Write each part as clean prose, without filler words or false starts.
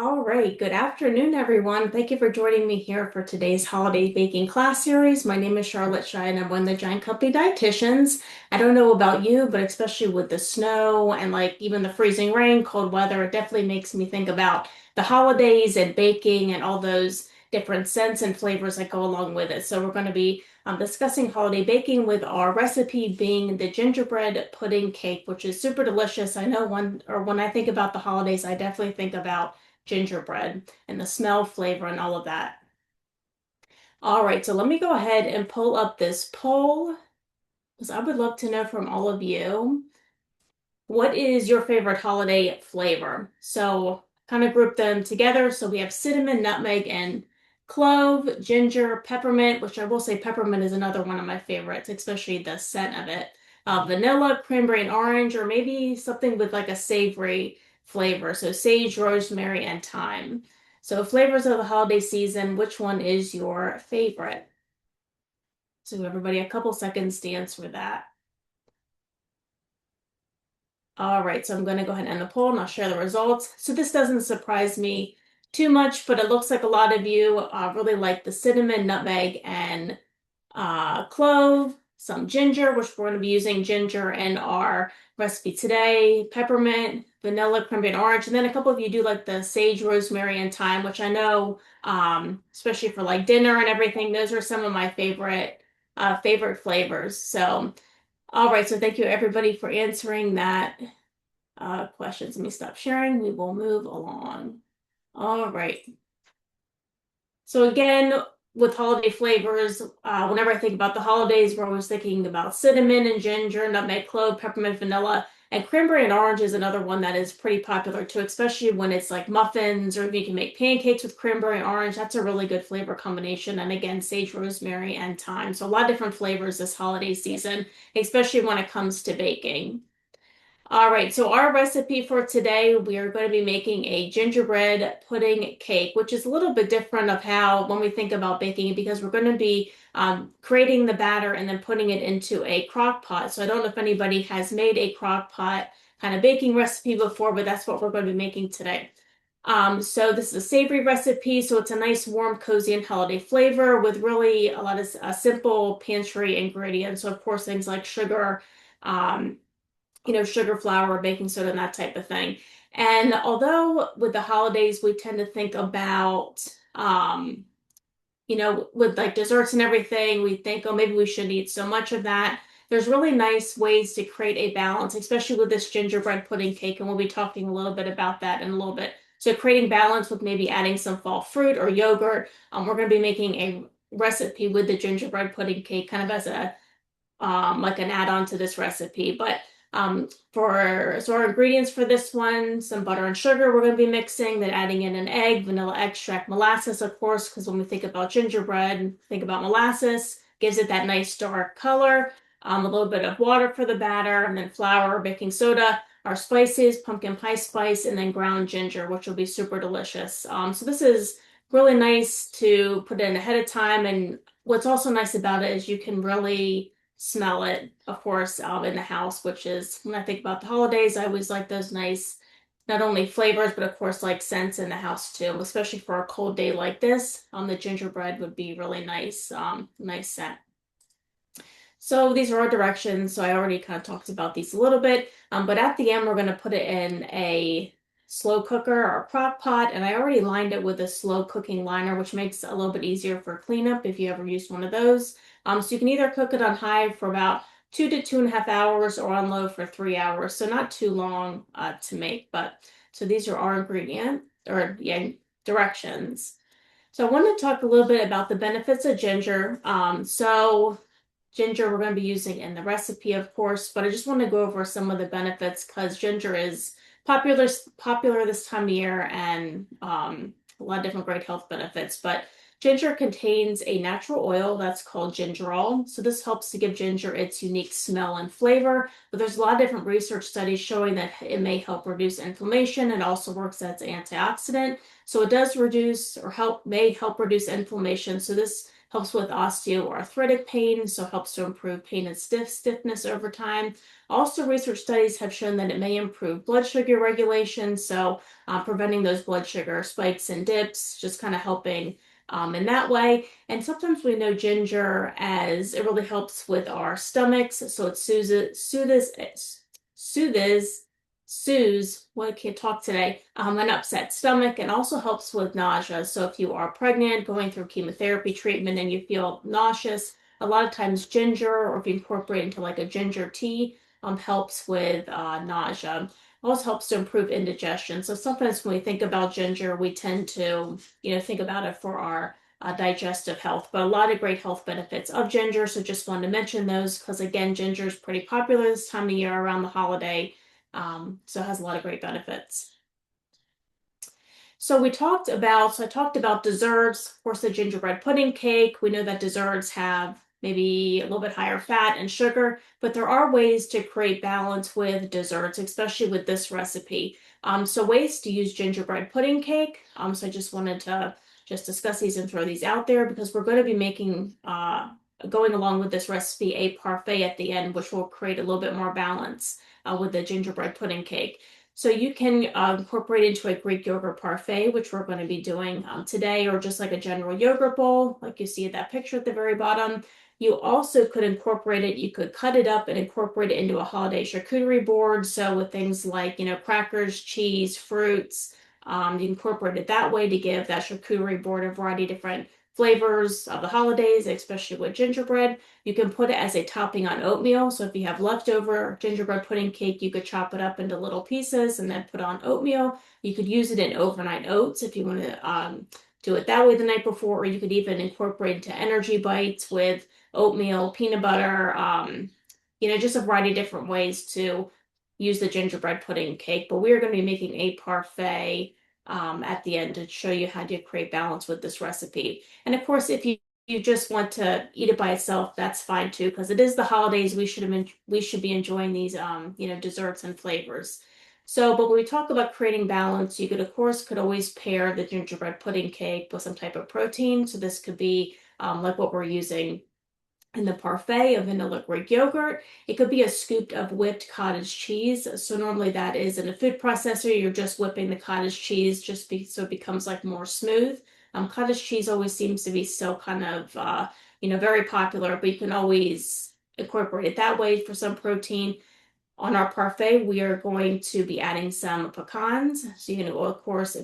All right, good afternoon, everyone. Thank you for joining me here for today's holiday baking class series. My name is Charlotte Shai, and I'm one of the Giant Company dietitians. I don't know about you, but especially with the snow and like even the freezing rain, cold weather, it definitely makes me think about the holidays and baking and all those different scents and flavors that go along with it. So we're going to be discussing holiday baking with our recipe being the gingerbread pudding cake, which is super delicious. I know when I think about the holidays, I definitely think about gingerbread and the smell, flavor, and all of that. All right, so let me go ahead and pull up this poll because I would love to know from all of you, what is your favorite holiday flavor? So kind of group them together. So we have cinnamon, nutmeg, and clove, ginger, peppermint, which I will say peppermint is another one of my favorites, especially the scent of it. Vanilla, cranberry, and orange, or maybe something with like a savory flavor. So sage, rosemary, and thyme. So flavors of the holiday season, which one is your favorite? So everybody, a couple seconds to answer that. All right, so I'm going to go ahead and end the poll and I'll share the results. So this doesn't surprise me too much, but it looks like a lot of you really like the cinnamon, nutmeg, and clove, some ginger, which we're going to be using ginger in our recipe today, peppermint, vanilla, cranberry, and orange. And then a couple of you do like the sage, rosemary, and thyme, which I know, especially for like dinner and everything, those are some of my favorite flavors. So, all right, so thank you everybody for answering that questions. Let me stop sharing. We will move along. All right. So again, with holiday flavors, whenever I think about the holidays, we're always thinking about cinnamon and ginger, nutmeg, clove, peppermint, vanilla, and cranberry and orange is another one that is pretty popular too, especially when it's like muffins or if you can make pancakes with cranberry and orange. That's a really good flavor combination. And again, sage, rosemary, and thyme. So a lot of different flavors this holiday season, especially when it comes to baking. All right, so our recipe for today, we are going to be making a gingerbread pudding cake, which is a little bit different of how when we think about baking, because we're going to be creating the batter and then putting it into a crock pot. So I don't know if anybody has made a crock pot kind of baking recipe before, but that's what we're going to be making today. So this is a savory recipe, so it's a nice, warm, cozy, and holiday flavor with really a lot of simple pantry ingredients. So of course, things like sugar, um, sugar, flour, baking soda, and that type of thing. And although with the holidays, we tend to think about, with like desserts and everything, we think, oh, maybe we shouldn't eat so much of that. There's really nice ways to create a balance, especially with this gingerbread pudding cake. And we'll be talking a little bit about that in a little bit. So creating balance with maybe adding some fall fruit or yogurt. We're going to be making a recipe with the gingerbread pudding cake kind of as a like an add-on to this recipe. But so our ingredients for this one, some butter and sugar we're going to be mixing, then adding in an egg, vanilla extract, molasses, of course, because when we think about gingerbread, think about molasses, gives it that nice dark color, a little bit of water for the batter, and then flour, baking soda, our spices, pumpkin pie spice, and then ground ginger, which will be super delicious. So this is really nice to put in ahead of time. And what's also nice about it is you can really smell it, of course, in the house, which is when I think about the holidays, I always like those nice, not only flavors, but of course, like scents in the house too, especially for a cold day like this. The gingerbread would be really nice, nice scent. So these are our directions. So I already kind of talked about these a little bit, but at the end, we're going to put it in a slow cooker or crock pot, and I already lined it with a slow cooking liner, which makes it a little bit easier for cleanup if you ever used one of those. So you can either cook it on high for about 2 to 2.5 hours or on low for 3 hours. So not too long to make, but so these are our directions. So I want to talk a little bit about the benefits of ginger. So ginger we're going to be using in the recipe, of course, but I just want to go over some of the benefits because ginger is popular this time of year and a lot of different great health benefits. But ginger contains a natural oil that's called gingerol. So this helps to give ginger its unique smell and flavor. But there's a lot of different research studies showing that it may help reduce inflammation. It also works as an antioxidant. So it does reduce or may help reduce inflammation. So this helps with osteoarthritic pain, so helps to improve pain and stiffness over time. Also, research studies have shown that it may improve blood sugar regulation, so preventing those blood sugar spikes and dips, just kind of helping in that way. And sometimes we know ginger as it really helps with our stomachs, so it soothes, well, I can't talk today, an upset stomach, and also helps with nausea. So if you are pregnant, going through chemotherapy treatment, and you feel nauseous, a lot of times ginger, or if you incorporate into like a ginger tea, helps with nausea. Also helps to improve indigestion. So sometimes when we think about ginger, we tend to, think about it for our digestive health, but a lot of great health benefits of ginger. So just wanted to mention those because again, ginger is pretty popular this time of year around the holiday. So it has a lot of great benefits. So I talked about desserts, of course, the gingerbread pudding cake. We know that desserts have maybe a little bit higher fat and sugar, but there are ways to create balance with desserts, especially with this recipe. So ways to use gingerbread pudding cake. So I just wanted to just discuss these and throw these out there because we're going to be making, going along with this recipe, a parfait at the end, which will create a little bit more balance with the gingerbread pudding cake. So you can incorporate into a Greek yogurt parfait, which we're going to be doing today, or just like a general yogurt bowl, like you see in that picture at the very bottom. You also could incorporate it, you could cut it up and incorporate it into a holiday charcuterie board. So with things like, crackers, cheese, fruits, you incorporate it that way to give that charcuterie board a variety of different flavors of the holidays, especially with gingerbread. You can put it as a topping on oatmeal. So if you have leftover gingerbread pudding cake, you could chop it up into little pieces and then put on oatmeal. You could use it in overnight oats if you want to do it that way the night before, or you could even incorporate into energy bites with oatmeal, peanut butter, just a variety of different ways to use the gingerbread pudding cake. But we're going to be making a parfait at the end to show you how to create balance with this recipe. And of course, if you just want to eat it by itself, that's fine too, because it is the holidays. We should be enjoying these desserts and flavors. So, but when we talk about creating balance, you could always pair the gingerbread pudding cake with some type of protein. So this could be like what we're using in the parfait of vanilla Greek yogurt. It could be a scoop of whipped cottage cheese. So normally that is in a food processor. You're just whipping the cottage cheese so it becomes like more smooth. Cottage cheese always seems to be still kind of very popular, but you can always incorporate it that way for some protein. On our parfait, we are going to be adding some pecans. So you can, of course,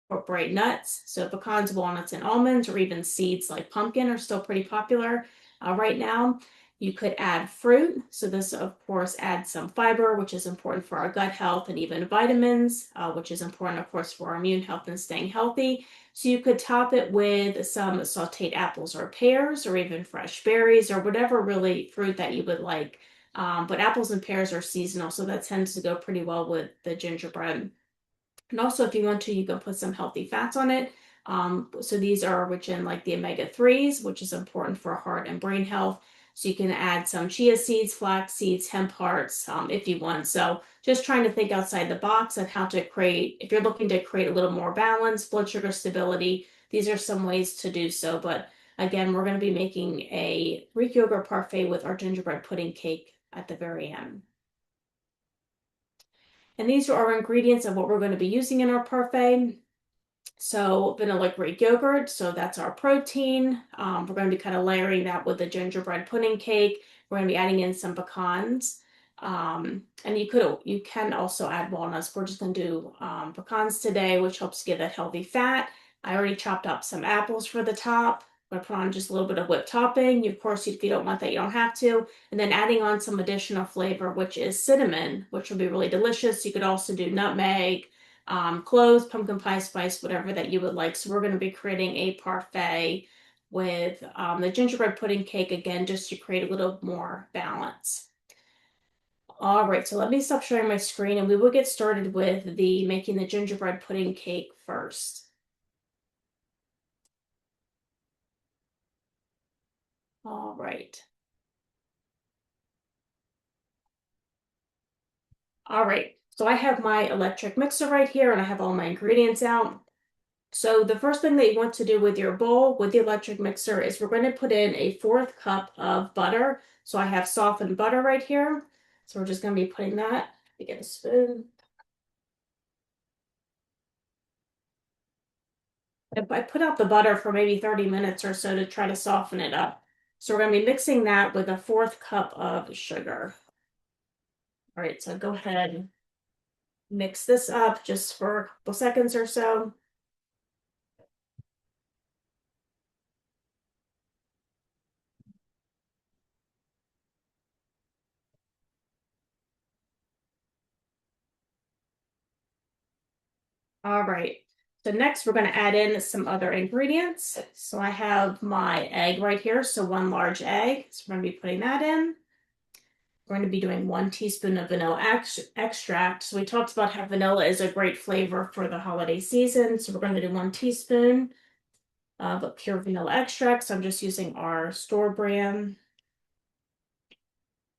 incorporate nuts. So pecans, walnuts, and almonds, or even seeds like pumpkin are still pretty popular right now. You could add fruit. So this, of course, adds some fiber, which is important for our gut health, and even vitamins, which is important, of course, for our immune health and staying healthy. So you could top it with some sauteed apples or pears, or even fresh berries, or whatever really fruit that you would like. But apples and pears are seasonal, so that tends to go pretty well with the gingerbread. And also, if you want to, you can put some healthy fats on it. So these are rich in like the omega-3s, which is important for heart and brain health. So you can add some chia seeds, flax seeds, hemp hearts, if you want. So just trying to think outside the box on how to create, if you're looking to create a little more balance, blood sugar stability, these are some ways to do so. But again, we're going to be making a Greek yogurt parfait with our gingerbread pudding cake at the very end. And these are our ingredients of what we're going to be using in our parfait. So vanilla Greek yogurt, so that's our protein. We're going to be kind of layering that with the gingerbread pudding cake. We're going to be adding in some pecans. And you can also add walnuts. We're just going to do pecans today, which helps give that healthy fat. I already chopped up some apples for the top. I'm going to put on just a little bit of whipped topping. Of course, if you don't want that, you don't have to. And then adding on some additional flavor, which is cinnamon, which will be really delicious. You could also do nutmeg, cloves, pumpkin pie spice, whatever that you would like. So we're going to be creating a parfait with the gingerbread pudding cake, again, just to create a little more balance. All right, so let me stop sharing my screen and we will get started with making the gingerbread pudding cake first. All right. All right, so I have my electric mixer right here and I have all my ingredients out. So the first thing that you want to do with your bowl with the electric mixer is we're going to put in a fourth cup of butter. So I have softened butter right here. So we're just going to be putting that. You get a spoon. I put out the butter for maybe 30 minutes or so to try to soften it up. So we're going to be mixing that with a fourth cup of sugar. All right, so go ahead and mix this up just for a couple seconds or so. All right. So next we're going to add in some other ingredients. So I have my egg right here. So one large egg. So we're going to be putting that in. We're going to be doing 1 teaspoon of vanilla extract. So we talked about how vanilla is a great flavor for the holiday season. So we're going to do 1 teaspoon of pure vanilla extract. So I'm just using our store brand.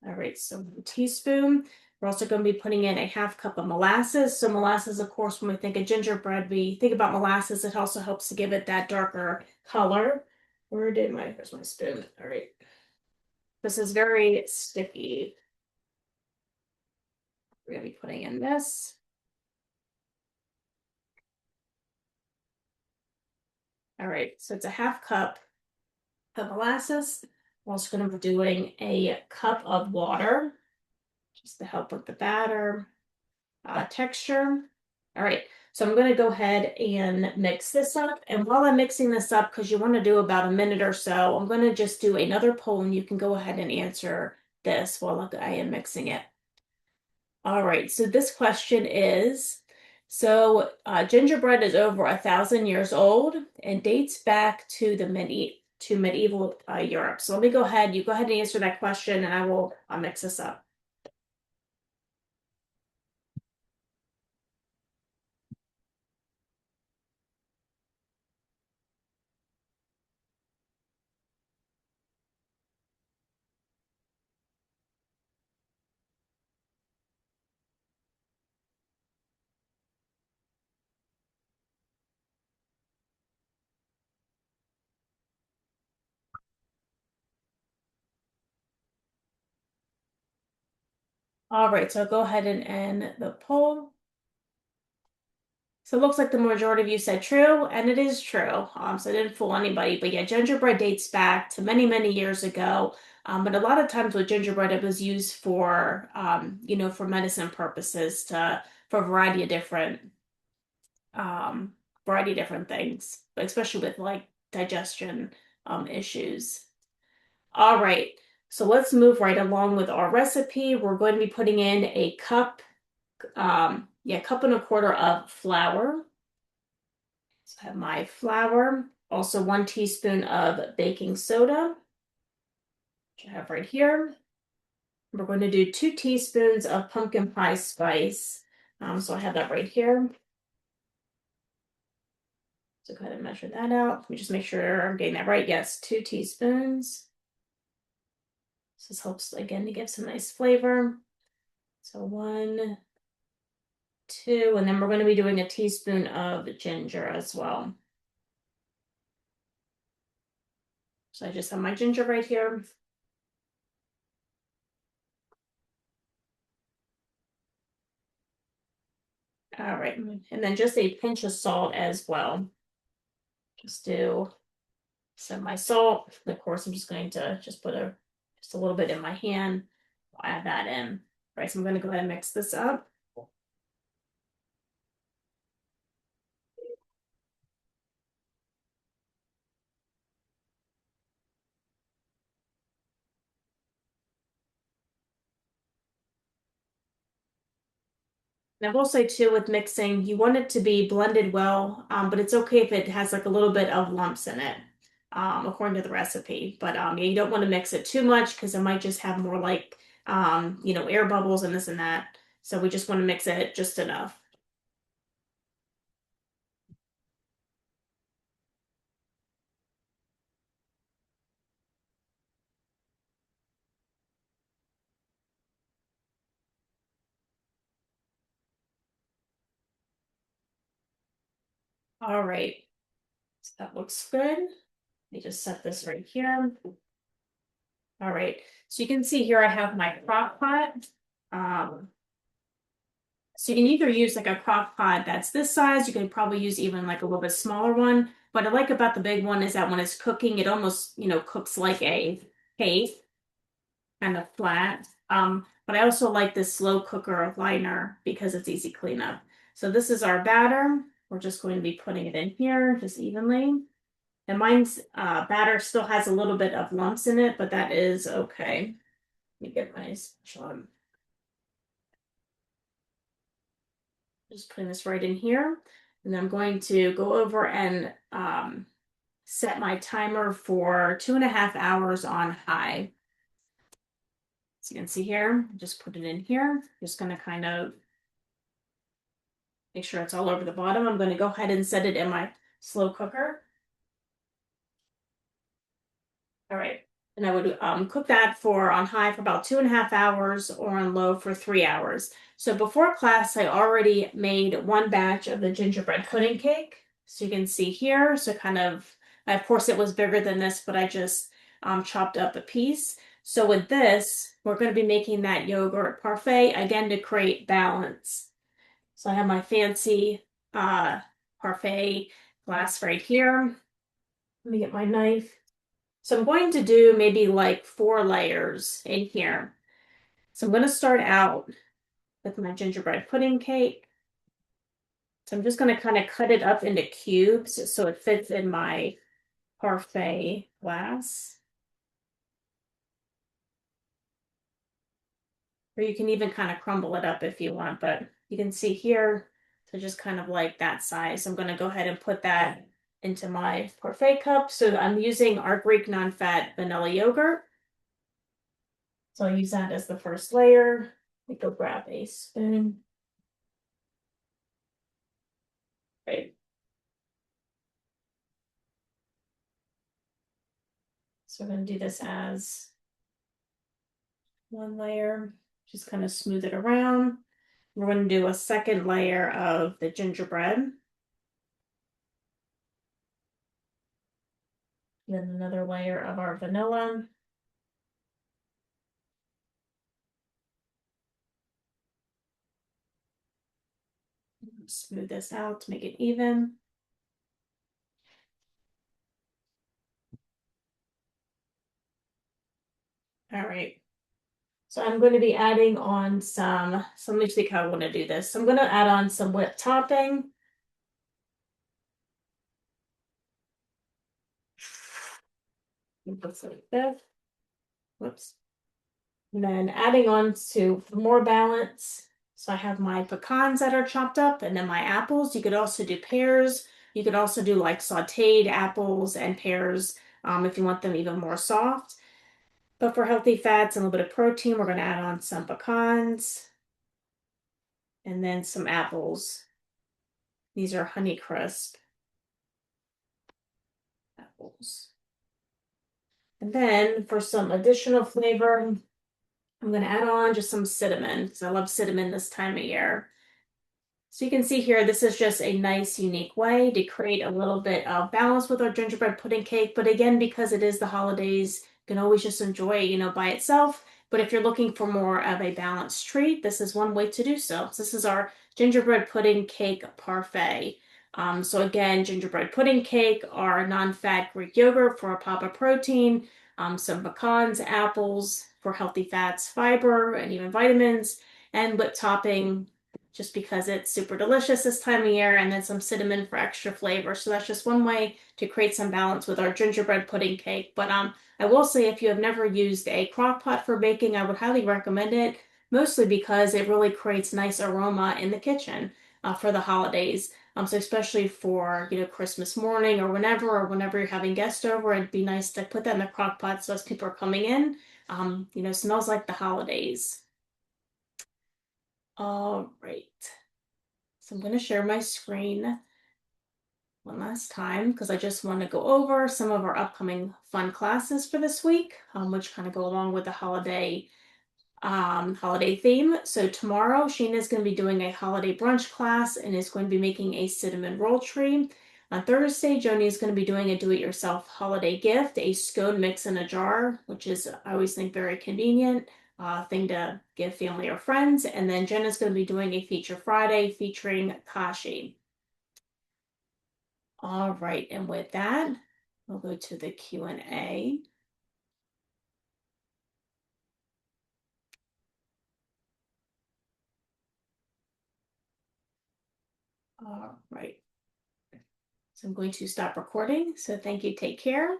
All right, so 1 teaspoon. We're also going to be putting in a half cup of molasses. So molasses, of course, when we think of gingerbread, we think about molasses. It also helps to give it that darker color. Where's my spoon? All right. This is very sticky. We're going to be putting in this. All right, so it's a half cup of molasses. We're also going to be doing a cup of water just to help with the batter texture. All right, so I'm going to go ahead and mix this up. And while I'm mixing this up, because you want to do about a minute or so, I'm going to just do another poll and you can go ahead and answer this while I am mixing it. All right, so this question is, gingerbread is over 1,000 years old and dates back to the medieval Europe. So let me go ahead, you go ahead and answer that question and I will mix this up. All right, so I'll go ahead and end the poll. So it looks like the majority of you said true, and it is true. So I didn't fool anybody. But yeah, gingerbread dates back to many, many years ago. But a lot of times with gingerbread, it was used for, for medicine purposes for um, a variety of different things, but especially with like digestion issues. All right, so let's move right along with our recipe. We're going to be putting in a cup and a quarter of flour. So I have my flour, also 1 teaspoon of baking soda, which I have right here. We're going to do 2 teaspoons of pumpkin pie spice. So I have that right here. So go ahead and measure that out. Let me just make sure I'm getting that right. Yes, 2 teaspoons. This helps again to give some nice flavor. So 1, 2, and then we're going to be doing a teaspoon of ginger as well. So I just have my ginger right here. All right, and then just a pinch of salt as well. Just do some of my salt. Of course, I'm just going to just put just a little bit in my hand. I'll add that in. All right, so I'm going to go ahead and mix this up. And I will say too, with mixing, you want it to be blended well, but it's okay if it has like a little bit of lumps in it, according to the recipe. But yeah, you don't want to mix it too much because it might just have more like, air bubbles and this and that. So we just want to mix it just enough. All right, so that looks good. Let me just set this right here. All right, so you can see here I have my crock pot. Um, so you can either use like a crock pot that's this size, you can probably use even like a little bit smaller one. What I like about the big one is that when it's cooking, it almost, cooks like a cake, kind of flat. But I also like this slow cooker liner because it's easy cleanup. So this is our batter. We're just going to be putting it in here just evenly. And mine's batter still has a little bit of lumps in it, but that is okay. Let me get my spatula. Just putting this right in here. And I'm going to go over and set my timer for 2.5 hours on high. So you can see here, just put it in here. Just going to kind of make sure it's all over the bottom. I'm going to go ahead and set it in my slow cooker. All right. And I would cook that for on high for about 2.5 hours or on low for 3 hours. So before class, I already made one batch of the gingerbread pudding cake. So you can see here. So kind of course, it was bigger than this, but I just chopped up a piece. So with this, we're going to be making that yogurt parfait again to create balance. So I have my fancy parfait glass right here. Let me get my knife. So I'm going to do maybe like 4 layers in here. So I'm going to start out with my gingerbread pudding cake. So I'm just going to kind of cut it up into cubes so it fits in my parfait glass. Or you can even kind of crumble it up if you want, but you can see here, so just kind of like that size. I'm going to go ahead and put that into my parfait cup. So I'm using our Greek non-fat vanilla yogurt. So I'll use that as the first layer. Let me go grab a spoon. Right. So we're going to do this as one layer, just kind of smooth it around. We're going to do a second layer of the gingerbread. Then another layer of our vanilla. Smooth this out to make it even. All right. So I'm going to be adding on so let me think how I want to do this. So I'm going to add on some whipped topping. Looks like this. Whoops. And then adding on to for more balance. So I have my pecans that are chopped up and then my apples. You could also do pears. You could also do like sauteed apples and pears if you want them even more soft. But for healthy fats and a little bit of protein, we're going to add on some pecans and then some apples. These are Honeycrisp apples. And then for some additional flavor, I'm going to add on just some cinnamon because I love cinnamon this time of year. So you can see here, this is just a nice, unique way to create a little bit of balance with our gingerbread pudding cake. But again, because it is the holidays, you can always just enjoy it, by itself. But if you're looking for more of a balanced treat, this is one way to do so. So this is our gingerbread pudding cake parfait. So again, gingerbread pudding cake, our non-fat Greek yogurt for a pop of protein, some pecans, apples for healthy fats, fiber, and even vitamins, and whipped topping just because it's super delicious this time of year, and then some cinnamon for extra flavor. So that's just one way to create some balance with our gingerbread pudding cake. But I will say if you have never used a crock pot for baking, I would highly recommend it, mostly because it really creates nice aroma in the kitchen for the holidays. So especially for, Christmas morning or whenever you're having guests over, it'd be nice to put that in the crock pot so as people are coming in, smells like the holidays. All right. So I'm going to share my screen one last time because I just want to go over some of our upcoming fun classes for this week, which kind of go along with the holiday holiday theme. So tomorrow, Sheena's going to be doing a holiday brunch class and is going to be making a cinnamon roll tree. On Thursday, Joni is going to be doing a do-it-yourself holiday gift, a scone mix in a jar, which is, I always think, very convenient thing to give family or friends. And then Jen is going to be doing a feature Friday featuring Kashi. All right, and with that, we'll go to the Q&A. All right. So I'm going to stop recording. So thank you. Take care.